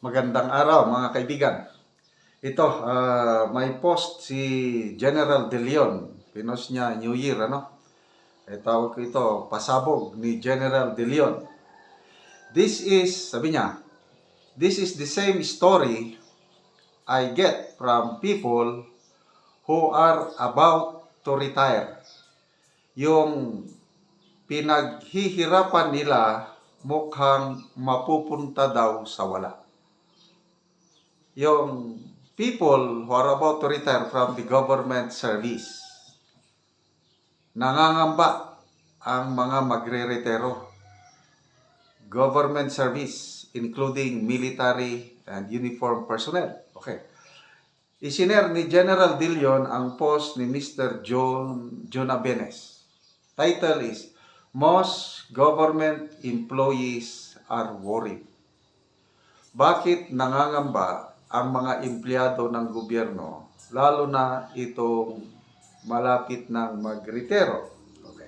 Magandang araw mga kaibigan. Ito, may post si General De Leon. Pinost niya New Year, ano? Tawag ko ito, pasabog ni General De Leon. Sabi niya, this is the same story I get from people who are about to retire. Yung pinaghihirapan nila mukhang mapupunta daw sa wala. Yung people who are about to retire from the government service, nangangamba ang mga magre-retiro. Government service, including military and uniform personnel. Okay. Isinare ni General De Leon ang post ni Mr. John Abenes. Title is, Most Government Employees Are Worried. Bakit nangangamba ang mga empleyado ng gobyerno, lalo na itong malapit ng mag-retiro? Okay.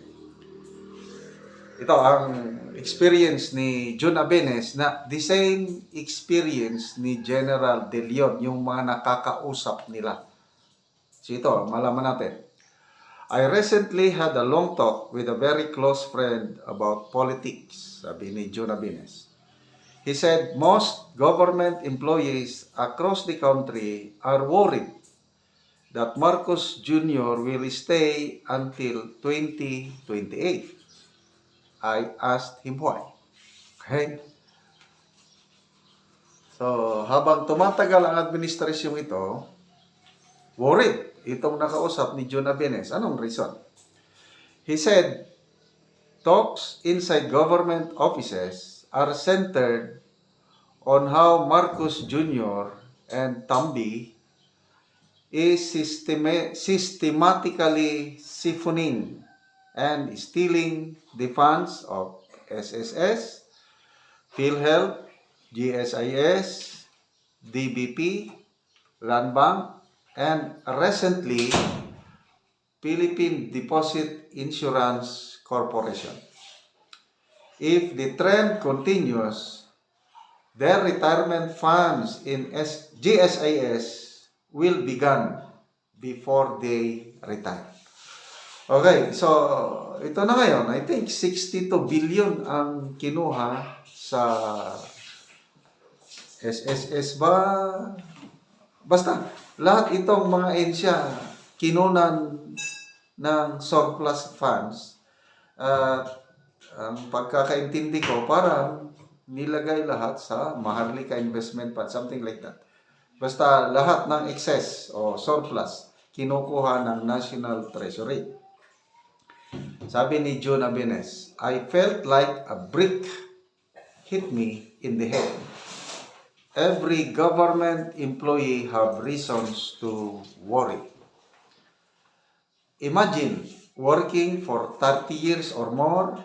Ito ang experience ni John Abenes na the same experience ni General De Leon, yung mga nakakausap nila. So ito, malaman natin. I recently had a long talk with a very close friend about politics, sabi ni John Abenes. He said most government employees across the country are worried that Marcos Jr. will stay until 2028. I asked him why. Okay? So, habang tumatagal ang administrasyong ito, worried itong nakausap ni John Abenes. Anong reason? He said, talks inside government offices are centered on how Marcos Jr. and Tambi is systematically siphoning and stealing the funds of SSS, PhilHealth, GSIS, DBP, Land Bank, and recently, Philippine Deposit Insurance Corporation. If the trend continues, their retirement funds in GSIS will be gone before they retire. Okay, so ito na ngayon. I think 62 billion ang kinuha sa SSS ba? Basta, lahat itong mga ensya kinunan ng surplus funds. Ang pagkakaintindi ko, parang nilagay lahat sa Maharlika Investment Fund, something like that. Basta lahat ng excess o surplus, kinukuha ng National Treasury. Sabi ni John Abenes, I felt like a brick hit me in the head. Every government employee have reasons to worry. Imagine working for 30 years or more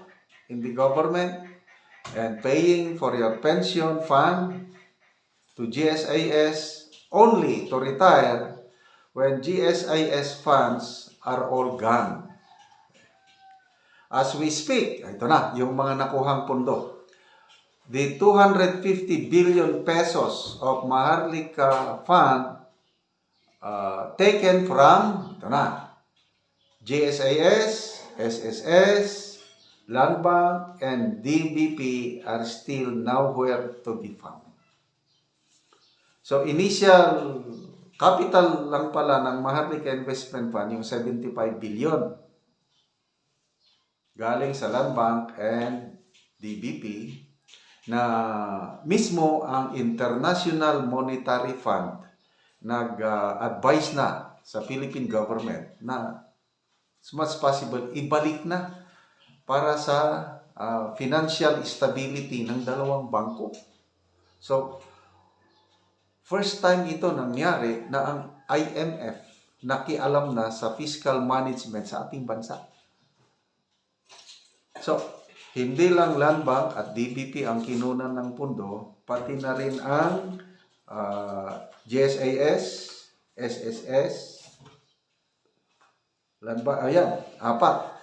in the government and paying for your pension fund to GSIS only to retire when GSIS funds are all gone. As we speak, ito na, yung mga nakuhang pondo. The 250 billion pesos of Maharlika Fund taken from, ito na, GSIS, SSS, Land Bank, and DBP are still nowhere to be found. So, initial capital lang pala ng Maharlika Investment Fund, yung 75 billion. Galing sa Land Bank and DBP, na mismo ang International Monetary Fund nag-advise na sa Philippine government na as much possible ibalik na para sa financial stability ng dalawang bangko. So, first time ito nangyari na ang IMF nakialam na sa fiscal management sa ating bansa. So, hindi lang Land Bank at DBP ang kinunan ng pondo, pati na rin ang GSIS, SSS, Land Bank, ayan, 4.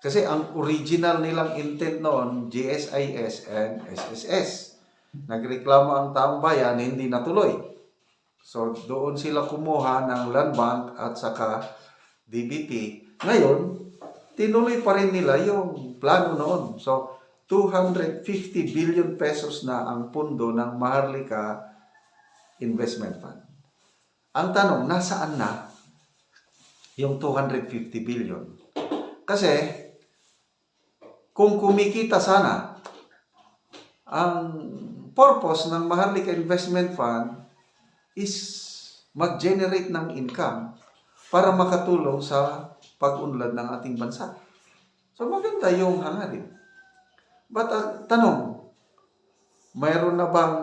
Kasi ang original nilang intent noon, GSIS and SSS. Nagreklamo ang taong bayan, hindi natuloy. So, doon sila kumuha ng Land Bank at saka DBP. Ngayon, tinuloy pa rin nila yung plano noon. So, 250 billion pesos na ang pundo ng Maharlika Investment Fund. Ang tanong, nasaan na yung 250 billion? Kasi, kung kumikita sana, ang purpose ng Maharlika Investment Fund is mag-generate ng income para makatulong sa pag-unlad ng ating bansa. So maganda yung hangarin. But tanong, mayroon na bang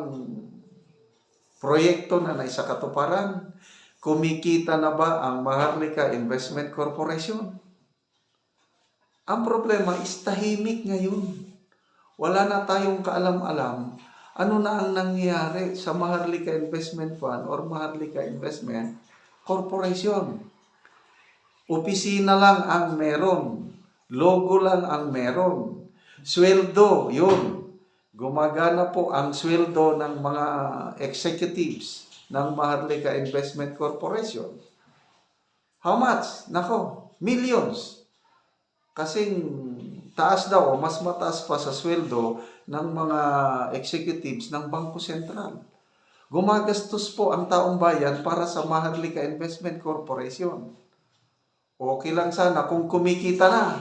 proyekto na naisakatuparan? Kumikita na ba ang Maharlika Investment Corporation? Ang problema is tahimik ngayon. Wala na tayong kaalam-alam ano na ang nangyayari sa Maharlika Investment Fund or Maharlika Investment Corporation. Opisina lang ang meron. Logo lang ang meron. Sweldo, yun. Gumagana po ang sweldo ng mga executives ng Maharlika Investment Corporation. How much? Nako, millions. Kasing taas daw, mas mataas pa sa sweldo ng mga executives ng Bangko Sentral. Gumagastos po ang taong bayan para sa Maharlika Investment Corporation. Okay lang sana kung kumikita na.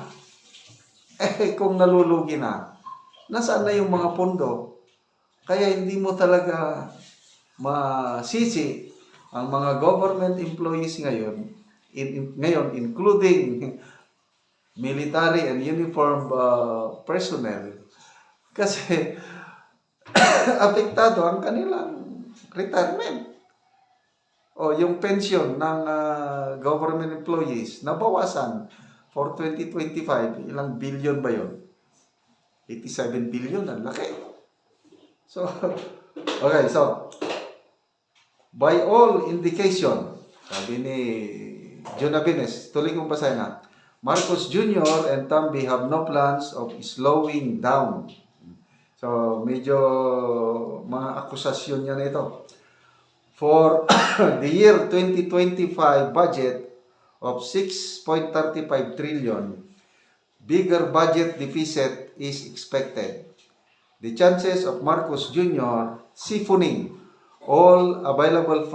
Kung nalulugi na, nasaan na yung mga pondo? Kaya hindi mo talaga masisi ang mga government employees ngayon, including military and uniformed personnel, kasi apektado ang kanilang retirement. O yung pension ng government employees, nabawasan for 2025, ilang billion ba yun? 87 billion, ang laki. So, okay, so, by all indication, sabi ni John Abines, tuloy kong basahin na, Marcos Jr. and Tambi have no plans of slowing down. So, medyo mga akusasyon niya na ito. For the year 2025 budget of 6.35 trillion, bigger budget deficit is expected. The chances of Marcos Jr. siphoning all available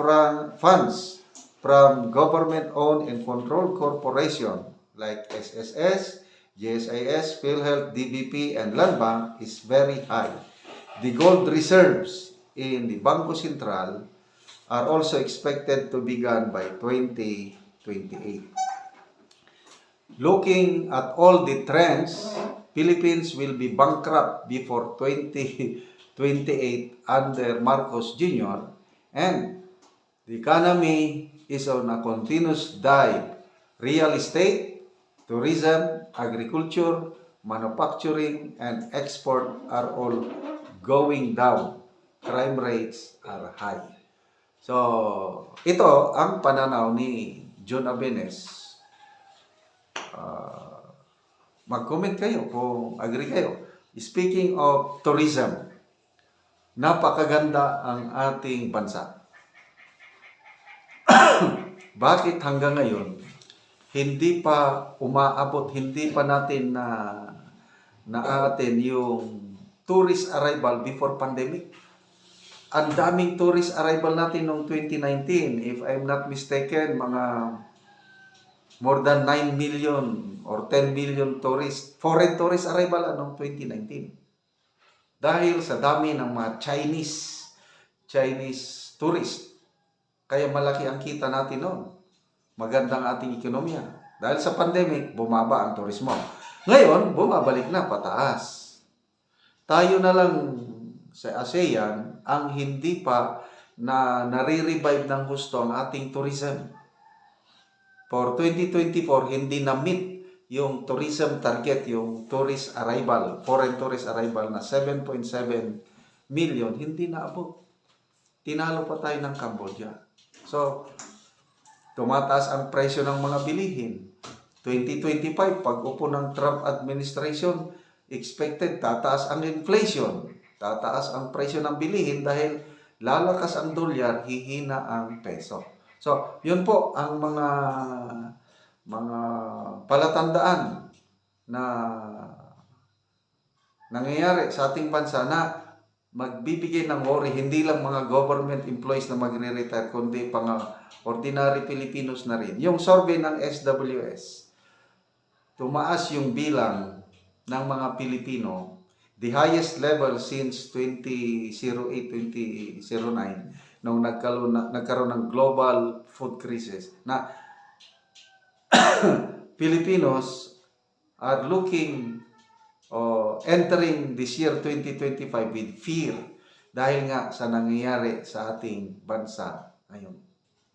funds from government-owned and controlled corporations like SSS, GSIS, PhilHealth, DBP, and Land Bank is very high. The gold reserves in the Bangko Sentral are also expected to begin by 2028. Looking at all the trends, Philippines will be bankrupt before 2028 under Marcos Jr. and the economy is on a continuous dive. Real estate, tourism, agriculture, manufacturing, and export are all going down. Crime rates are high. So, ito ang pananaw ni John Abines. Mag-comment kayo kung agree kayo. Speaking of tourism, napakaganda ang ating bansa. Bakit hanggang ngayon hindi pa umaabot, hindi pa natin na-attend yung tourist arrival before pandemic? Ang daming tourist arrival natin noong 2019. If I'm not mistaken, mga more than 9 million or 10 million tourist, foreign tourist arrival noong 2019. Dahil sa dami ng mga Chinese tourist. Kaya malaki ang kita natin noon. Magandang ating ekonomiya. Dahil sa pandemic, bumaba ang turismo. Ngayon, bumabalik na pataas. Tayo na lang sa ASEAN ang hindi pa na nare-revive ng gusto ang ating tourism. For 2024, hindi na-meet yung tourism target, yung tourist arrival, foreign tourist arrival na 7.7 million, hindi naabot. Tinalo pa tayo ng Cambodia. So, tumataas ang presyo ng mga bilihin. 2025, pag-upo ng Trump administration, expected tataas ang inflation. tataas ang presyo ng bilihin dahil lalakas ang dolyar, hihina ang peso. So, yun po ang mga palatandaan na nangyayari sa ating bansa na magbibigay ng worry, hindi lang mga government employees na magre-retire, kundi pang ordinary Filipinos na rin. Yung survey ng SWS, tumaas yung bilang ng mga Pilipino, the highest level since 2008-2009, nung nagkaroon ng global food crisis, na Filipinos are looking entering this year 2025 with fear dahil nga sa nangyayari sa ating bansa ngayon.